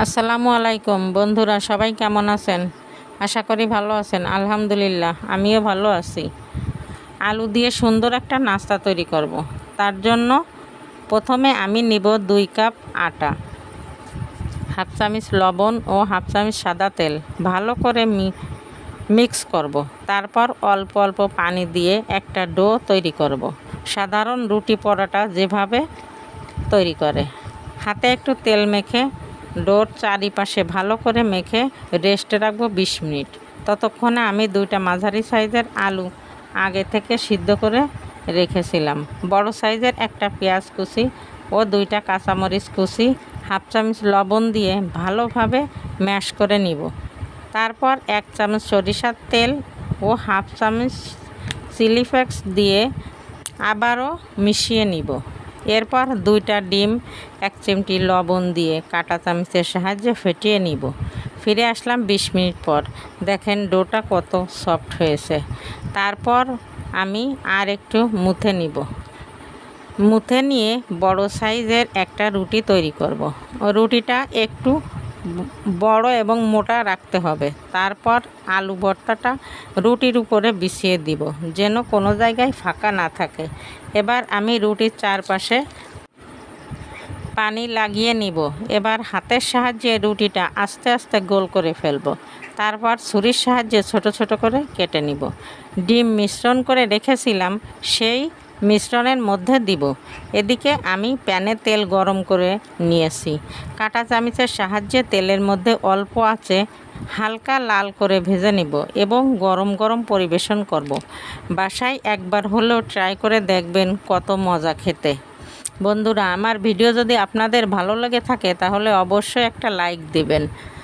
আসসালামু আলাইকুম বন্ধুরা, সবাই কেমন আছেন? আশা করি ভালো আছেন। আলহামদুলিল্লাহ, আমিও ভালো আছি। আলু দিয়ে সুন্দর একটা নাস্তা তৈরি করব। তার জন্য প্রথমে আমি নিব 2 কাপ আটা, হাফ চামচ লবণ ও হাফ চামচ সাদা তেল ভালো করে মিক্স করব। তারপর অল্প অল্প পানি দিয়ে একটা ডো তৈরি করব। সাধারণ রুটি পরোটা যেভাবে তৈরি করে, হাতে একটু তেল মেখে ডোর চারিপাশে ভালো করে মেখে রেস্টে রাখবো 20 মিনিট। ততক্ষণে আমি 2টা মাঝারি সাইজের আলু আগে থেকে সিদ্ধ করে রেখেছিলাম। বড় সাইজের একটা পেঁয়াজ কুচি ও 2টা কাঁচামরিচ কুচি হাফ চামচ লবণ দিয়ে ভালোভাবে ম্যাশ করে নিব। তারপর 1 চামচ সরিষার তেল ও হাফ চামচ চিলি ফ্লেক্স দিয়ে আবারও মিশিয়ে নিব। এরপর 2টা ডিম 1 চিমটি লবণ দিয়ে কাঁটা চামচের সাহায্যে ফেটিয়ে নিব। ফিরে আসলাম 20 মিনিট পর। দেখেন ডোটা কত সফট হয়েছে। তারপর আমি আর একটু মুথে নিব। মুথে নিয়ে বড় সাইজের একটা রুটি তৈরি করব। রুটিটা একটু বড় এবং মোটা রাখতে হবে। তারপর আলু ভর্তাটা রুটির উপরে বিছিয়ে দিব, যেন কোনো জায়গায় ফাঁকা না থাকে। এবার আমি রুটির চারপাশে পানি লাগিয়ে নিব। এবার হাতের সাহায্যে রুটিটা আস্তে আস্তে গোল করে ফেলব। তারপর ছুরির সাহায্যে ছোট ছোট করে কেটে নিব। ডিম মিশ্রণ করে রেখেছিলাম, সেই মিশ্রণের মধ্যে দিব। এদিকে আমি প্যানে তেল গরম করে নিয়েছি। কাঁটা চামচের সাহায্যে তেলের মধ্যে অল্প আঁচে হালকা লাল করে ভেজে নিব এবং গরম গরম পরিবেশন করব। বাসায় একবার হলেও ট্রাই করে দেখবেন, কত মজা খেতে। বন্ধুরা, আমার ভিডিও যদি আপনাদের ভালো লেগে থাকে তাহলে অবশ্যই একটা লাইক দিবেন।